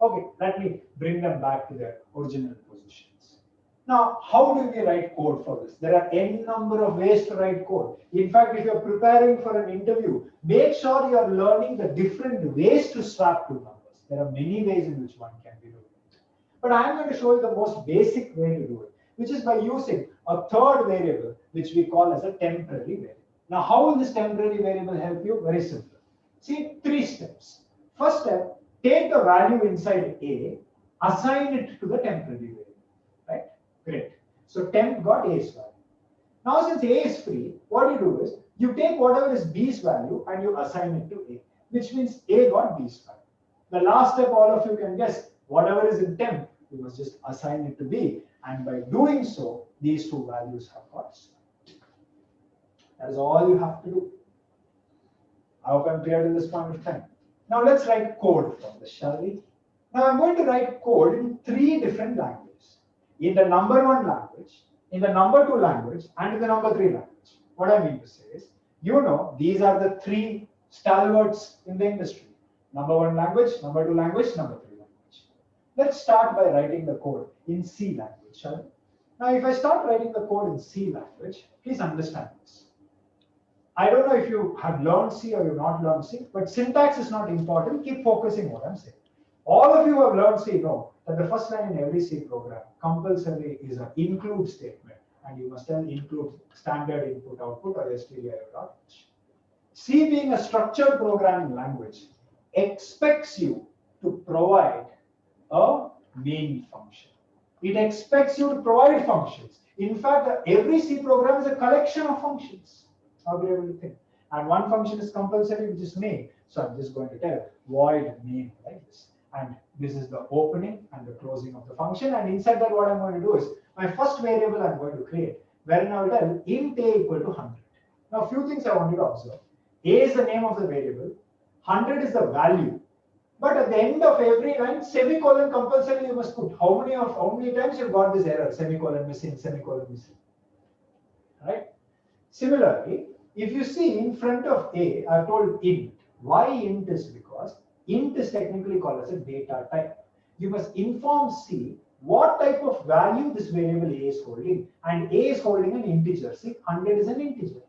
Okay, let me bring them back to their original positions. Now, how do we write code for this? There are n number of ways to write code. In fact, if you're preparing for an interview, make sure you're learning the different ways to swap 2 numbers. There are many ways in which one can be doing it. But I'm going to show you the most basic way to do it, which is by using a 3rd variable, which we call as a temporary variable. Now, how will this temporary variable help you? Very simple. See, 3 steps. First step, take the value inside A, assign it to the temporary variable. Right? Great. So temp got A's value. Now since A is free, what you do is you take whatever is B's value and you assign it to A, which means A got B's value. The last step all of you can guess, whatever is in temp, you must just assign it to B, and by doing so, these two values have got swapped. That is all you have to do. I hope I'm clear to this point of time. Now let's write code from this, shall we? Now I'm going to write code in 3 different languages. In the number 1 language, in the number 2 language, and in the number 3 language. What I mean to say is, you know, these are the 3 stalwarts in the industry. Number 1 language, number 2 language, number 3 language. Let's start by writing the code in C language, shall we? Now if I start writing the code in C language, please understand this. I don't know if you have learned C or you've not learned C, but syntax is not important. Keep focusing what I'm saying. All of you who have learned C know that the first line in every C program compulsory is an include statement, and you must then include standard input output or stdio.h. C, being a structured programming language, expects you to provide a main function. It expects you to provide functions. In fact, every C program is a collection of functions. How be able to think? And one function is compulsory, which is main. So I'm just going to tell void main like this. And this is the opening and the closing of the function. And inside that, what I'm going to do is my first variable I'm going to create, wherein I will tell int a equal to 100. Now, a few things I want you to observe. A is the name of the variable. 100 is the value. But at the end of every line, semicolon compulsory you must put. How many times you've got this error? Semicolon missing, semicolon missing. Right? Similarly, if you see in front of A, I've told int. Why int is because int is technically called as a data type. You must inform C what type of value this variable A is holding. And A is holding an integer. See, 100 is an integer.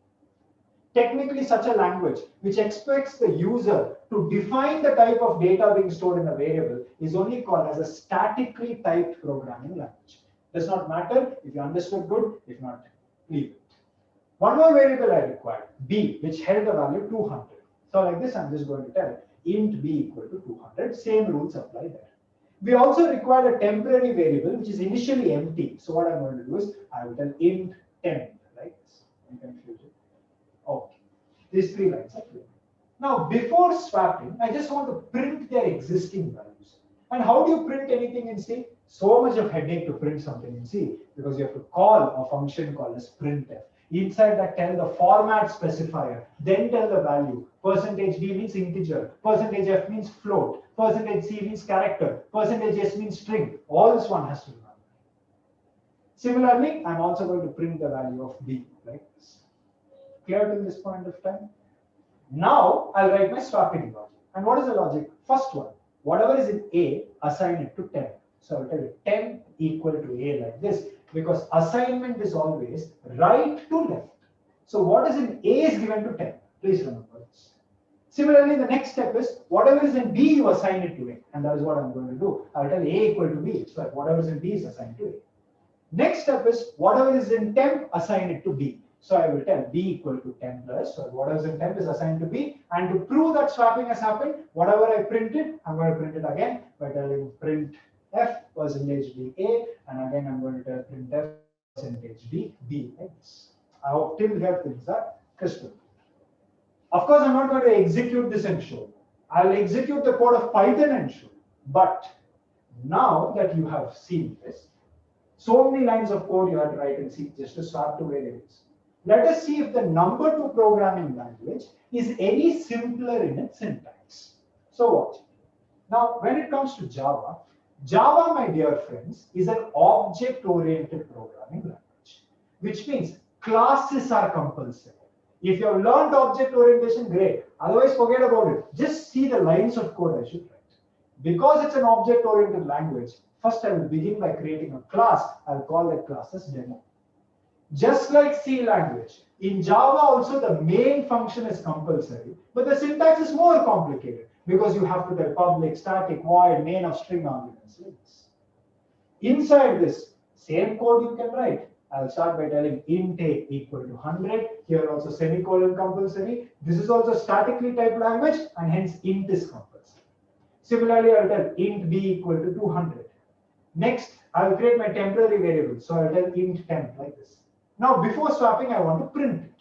Technically, such a language which expects the user to define the type of data being stored in a variable is only called as a statically typed programming language. Does not matter if you understood good, if not, leave it. One more variable I required, b, which held the value 200. So like this, I'm just going to tell int b equal to 200. Same rules apply there. We also required a temporary variable which is initially empty. So what I'm going to do is I will tell int temp like this. Any confusion? Okay. These 3 lines are clear. Now, before swapping, I just want to print their existing values. And how do you print anything in C? So much of headache to print something in C because you have to call a function called as printf. Inside that, tell the format specifier, then tell the value. Percentage %d means integer, percentage %f means float, percentage %c means character, percentage %s means string. All this one has to be done. Similarly, I'm also going to print the value of b like this. Clear till this point of time? Now I'll write my swapping logic. And what is the logic? First one, whatever is in A, assign it to temp. So I'll tell you temp equal to A like this, because assignment is always right to left. So what is in A is given to temp. Please remember this. Similarly, the next step is whatever is in B, you assign it to A. And that is what I'm going to do. I'll tell A equal to B. So whatever is in B is assigned to A. Next step is whatever is in temp, assign it to B. So I will tell b equal to temp plus. So whatever is in temp is assigned to b. And to prove that swapping has happened, whatever I printed, I'm going to print it again by telling print f percentage d a. And again, I'm going to tell print f percentage d b. Like this. I hope till here things are crystal. Of course, I'm not going to execute this and show. I'll execute the code of Python and show. But now that you have seen this, so many lines of code you have to write in C just to swap 2 variables. Let us see if the number 2 programming language is any simpler in its syntax. So watch. Now, when it comes to Java, Java, my dear friends, is an object-oriented programming language, which means classes are compulsory. If you have learned object orientation, great. Otherwise, forget about it. Just see the lines of code I should write. Because it's an object-oriented language, first I will begin by creating a class. I'll call that class as demo. Just like C language, in Java also the main function is compulsory, but the syntax is more complicated because you have to tell public, static, void, main of string arguments like this. Inside this, same code you can write. I'll start by telling int a equal to 100. Here also semicolon compulsory. This is also statically typed language and hence int is compulsory. Similarly, I'll tell int b equal to 200. Next, I'll create my temporary variable. So I'll tell int temp like this. Now, before swapping, I want to print it.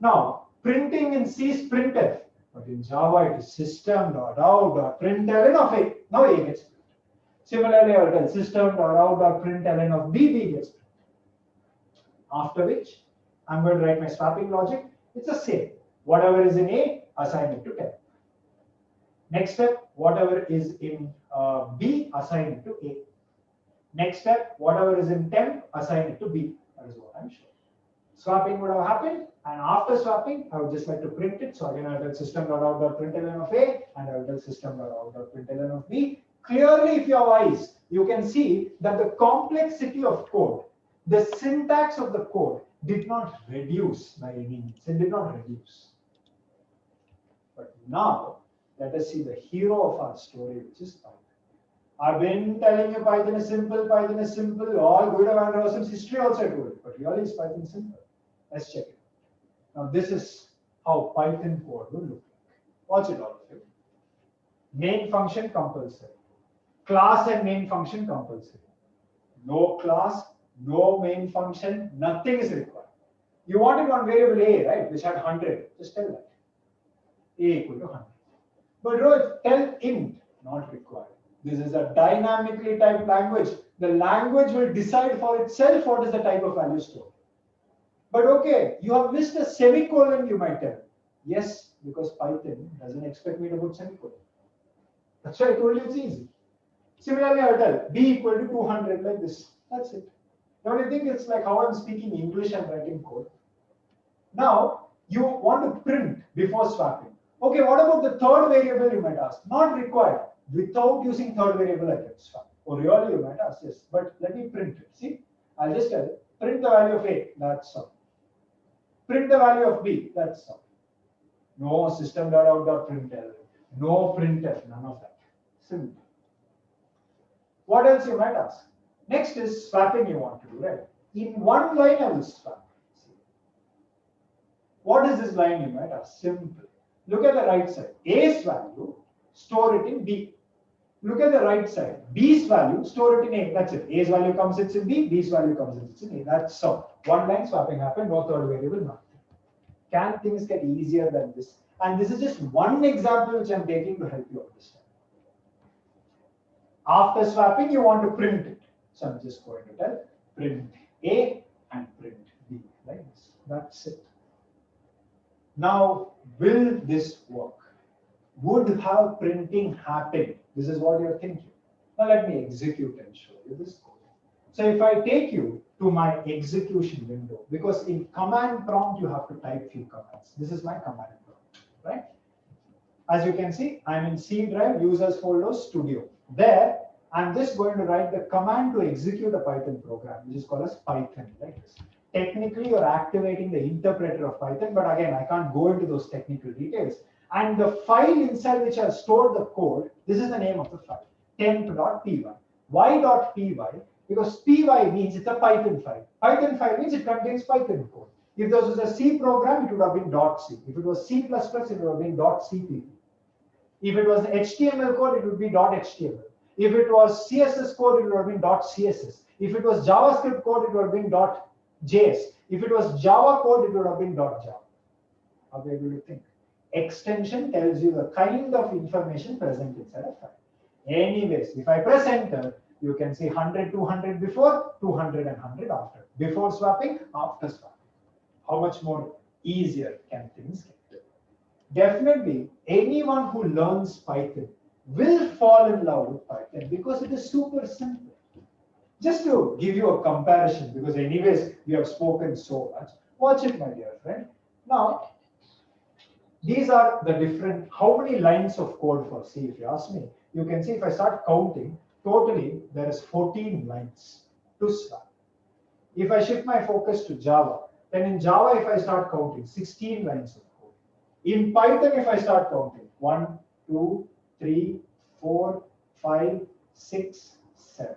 Now, printing in C is printf, but in Java, it is system.out.println of A. Now, A gets printed. Similarly, I will tell system.out.println of B gets printed. After which, I'm going to write my swapping logic. It's the same. Whatever is in A, assign it to temp. Next step, whatever is in B, assign it to A. Next step, whatever is in temp, assign it to B. That is what I'm showing. Swapping would have happened, and after swapping, I would just like to print it. So again, I will tell system.out.println of A, and I will tell system.out.println of B. Clearly, if you have eyes, you can see that the complexity of code, the syntax of the code did not reduce by any means. It did not reduce. But now, let us see the hero of our story, which is Python. I've been telling you Python is simple, Python is simple. All Guido van Rossum's history also told it, but really is Python simple? Let's check it. Now, this is how Python code will look like. Watch it, all of you. Main function compulsory. Class and main function compulsory. No class, no main function, nothing is required. You wanted one variable A, right, which had 100. Just tell that. A equal to 100. But Rohit, tell int, not required. This is a dynamically typed language. The language will decide for itself what is the type of value stored. But okay, you have missed a semicolon, you might tell. Yes, because Python doesn't expect me to put semicolon. That's why I told you it's easy. Similarly, I will tell B equal to 200 like this. That's it. Now you think it's like how I'm speaking English and writing code. Now, you want to print before swapping. Okay, what about the third variable, you might ask? Not required. Without using third variable, I can swap. Or really, you might ask, yes. But let me print it. See, I'll just tell it. Print the value of A, that's all. Print the value of B, that's all. No system.out.println. No printf, none of that. Simple. What else you might ask? Next is swapping you want to do, right? In one line, I will swap. What is this line, you might ask? Simple. Look at the right side. A's value, store it in B. Look at the right side. B's value, store it in A. That's it. A's value comes it's in B. B's value comes it's in A. That's all. One line swapping happened. No third variable, nothing. Can things get easier than this? And this is just one example which I'm taking to help you understand. After swapping, you want to print it. So I'm just going to tell print A and print B like this. That's it. Now, will this work? Would have printing happened? This is what you're thinking. Now let me execute and show you this code. So if I take you to my execution window, because in command prompt you have to type few commands. This is my command prompt, right? As you can see, I'm in C drive, users folder, studio. There, I'm just going to write the command to execute a Python program, which is called as Python, like this. Technically, you're activating the interpreter of Python, but again, I can't go into those technical details. And the file inside which I've stored the code, this is the name of the file, temp.py. Why .py? Because py means it's a Python file. Python file means it contains Python code. If this was a C program, it would have been .c. If it was C++, it would have been .cpp. If it was HTML code, it would be .html. If it was CSS code, it would have been .css. If it was JavaScript code, it would have been .js. If it was Java code, it would have been .java. How are you able to think? Extension tells you the kind of information present inside a file. Anyways, if I press enter, you can see 100, 200 before, 200 and 100 after. Before swapping, after swapping. How much more easier can things get? Definitely, anyone who learns Python will fall in love with Python because it is super simple. Just to give you a comparison, because anyways, we have spoken so much. Watch it, my dear friend. Now, these are the different, how many lines of code for C, if you ask me. You can see if I start counting, totally there is 14 lines to swap. If I shift my focus to Java, then in Java, if I start counting, 16 lines of code. In Python, if I start counting, 1, 2, 3, 4, 5, 6, 7.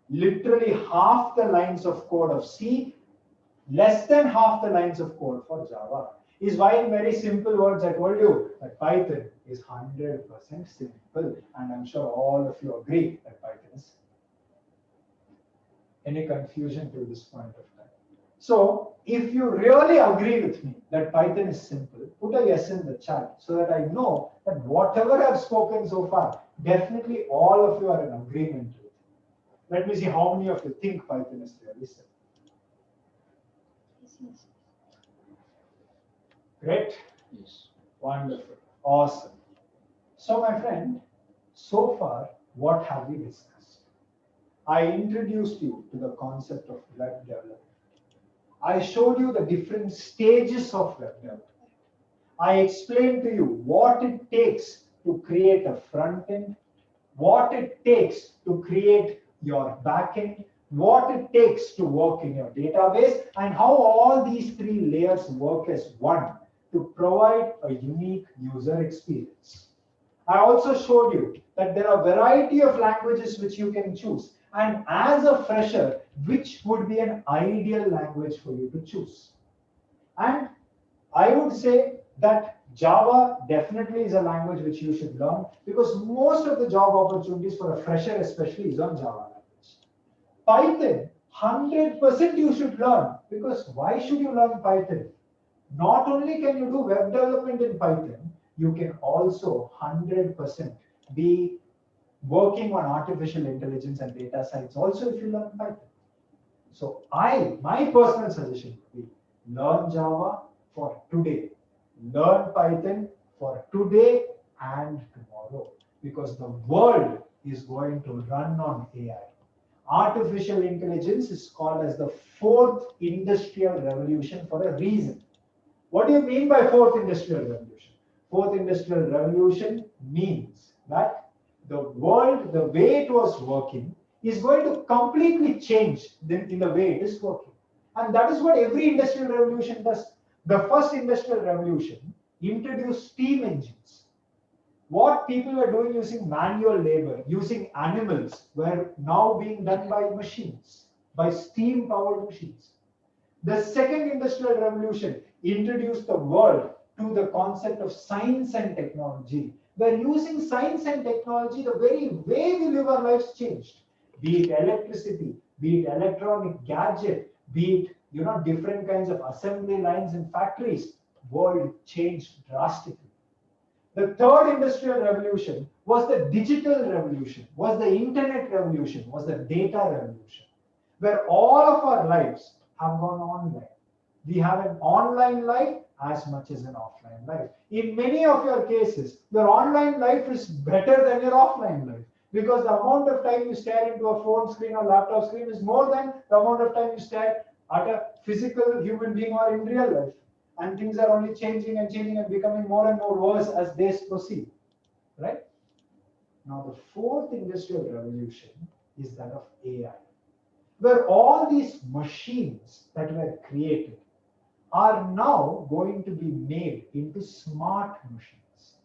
Literally half the lines of code of C, less than half the lines of code for Java. Is why in very simple words I told you that Python is 100% simple, and I'm sure all of you agree that Python is simple. Any confusion till this point of time? So if you really agree with me that Python is simple, put a yes in the chat so that I know that whatever I've spoken so far, definitely all of you are in agreement with. Let me see how many of you think Python is really simple. Yes. Great. Yes. Wonderful. Awesome. So my friend, so far, what have we discussed? I introduced you to the concept of web development. I showed you the different stages of web development. I explained to you what it takes to create a front end, what it takes to create your backend, what it takes to work in your database, and how all these three layers work as one to provide a unique user experience. I also showed you that there are a variety of languages which you can choose. And as a fresher, which would be an ideal language for you to choose? And I would say that Java definitely is a language which you should learn because most of the job opportunities for a fresher especially is on Java language. Python, 100% you should learn because why should you learn Python? Not only can you do web development in Python, you can also 100% be working on artificial intelligence and data science also if you learn Python. So my personal suggestion would be learn Java for today, learn Python for today and tomorrow because the world is going to run on AI. Artificial intelligence is called as the fourth industrial revolution for a reason. What do you mean by fourth industrial revolution? Fourth industrial revolution means that the world, the way it was working, is going to completely change in the way it is working. And that is what every industrial revolution does. The first industrial revolution introduced steam engines. What people were doing using manual labor, using animals, were now being done by machines, by steam powered machines. The second industrial revolution introduced the world to the concept of science and technology. Where using science and technology, the very way we live our lives changed. Be it electricity, be it electronic gadget, be it different kinds of assembly lines in factories, world changed drastically. The third industrial revolution was the digital revolution, was the internet revolution, was the data revolution, where all of our lives have gone online. We have an online life as much as an offline life. In many of your cases, your online life is better than your offline life because the amount of time you stare into a phone screen or laptop screen is more than the amount of time you stare at a physical human being or in real life. And things are only changing and becoming more and more worse as days proceed, right? Now, the fourth industrial revolution is that of AI, where all these machines that were created are now going to be made into smart machines,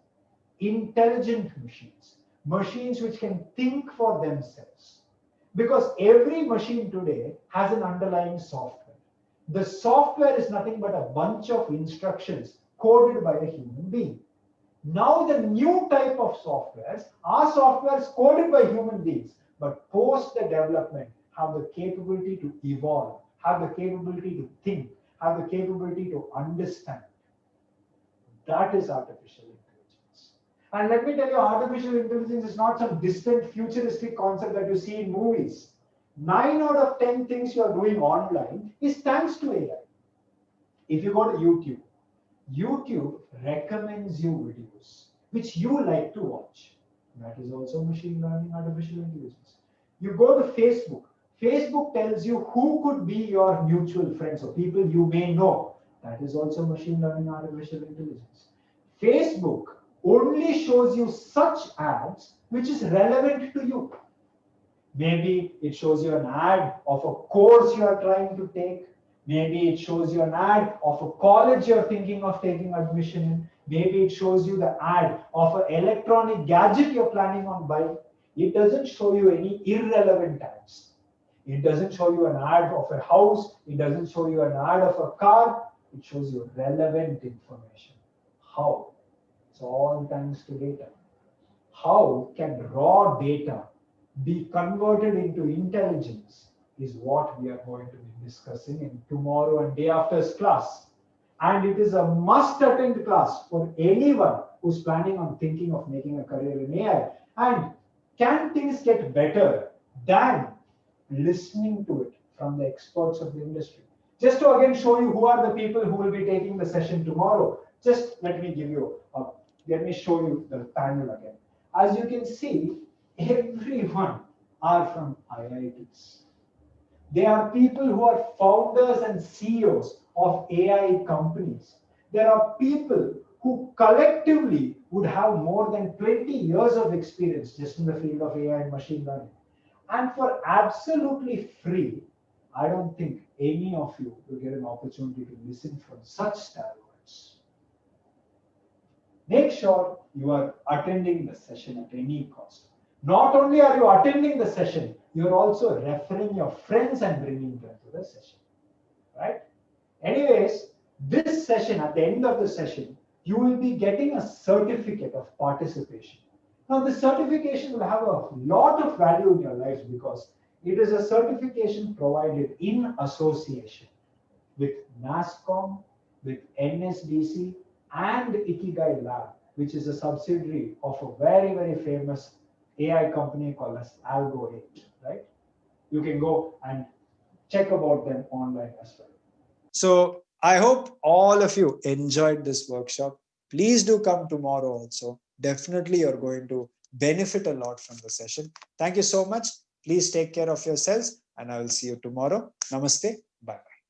intelligent machines, machines which can think for themselves. Because every machine today has an underlying software. The software is nothing but a bunch of instructions coded by a human being. Now the new type of softwares are softwares coded by human beings, but post the development have the capability to evolve, have the capability to think, have the capability to understand. That is artificial intelligence. And let me tell you, artificial intelligence is not some distant futuristic concept that you see in movies. 9 out of 10 things you are doing online is thanks to AI. If you go to YouTube, YouTube recommends you videos which you like to watch. That is also machine learning, artificial intelligence. You go to Facebook. Facebook tells you who could be your mutual friends or people you may know. That is also machine learning, artificial intelligence. Facebook only shows you such ads which is relevant to you. Maybe it shows you an ad of a course you are trying to take. Maybe it shows you an ad of a college you're thinking of taking admission in. Maybe it shows you the ad of an electronic gadget you're planning on buying. It doesn't show you any irrelevant ads. It doesn't show you an ad of a house. It doesn't show you an ad of a car. It shows you relevant information. How? It's all thanks to data. How can raw data be converted into intelligence is what we are going to be discussing in tomorrow and day after's class. And it is a must attend class for anyone who's planning on thinking of making a career in AI. And can things get better than listening to it from the experts of the industry? Just to again show you who are the people who will be taking the session tomorrow, just let me show you the panel again. As you can see, everyone are from IITs. They are people who are founders and CEOs of AI companies. There are people who collectively would have more than 20 years of experience just in the field of AI and machine learning. And for absolutely free, I don't think any of you will get an opportunity to listen from such stalwarts. Make sure you are attending the session at any cost. Not only are you attending the session, you're also referring your friends and bringing them to the session, right? Anyways, this session, at the end of the session, you will be getting a certificate of participation. Now, this certification will have a lot of value in your lives because it is a certification provided in association with NASCOM, with NSDC, and Ikigai Lab, which is a subsidiary of a very, very famous AI company called as Algo 8, right? You can go and check about them online as well. So I hope all of you enjoyed this workshop. Please do come tomorrow also. Definitely you're going to benefit a lot from the session. Thank you so much. Please take care of yourselves and I will see you tomorrow. Namaste. Bye-bye.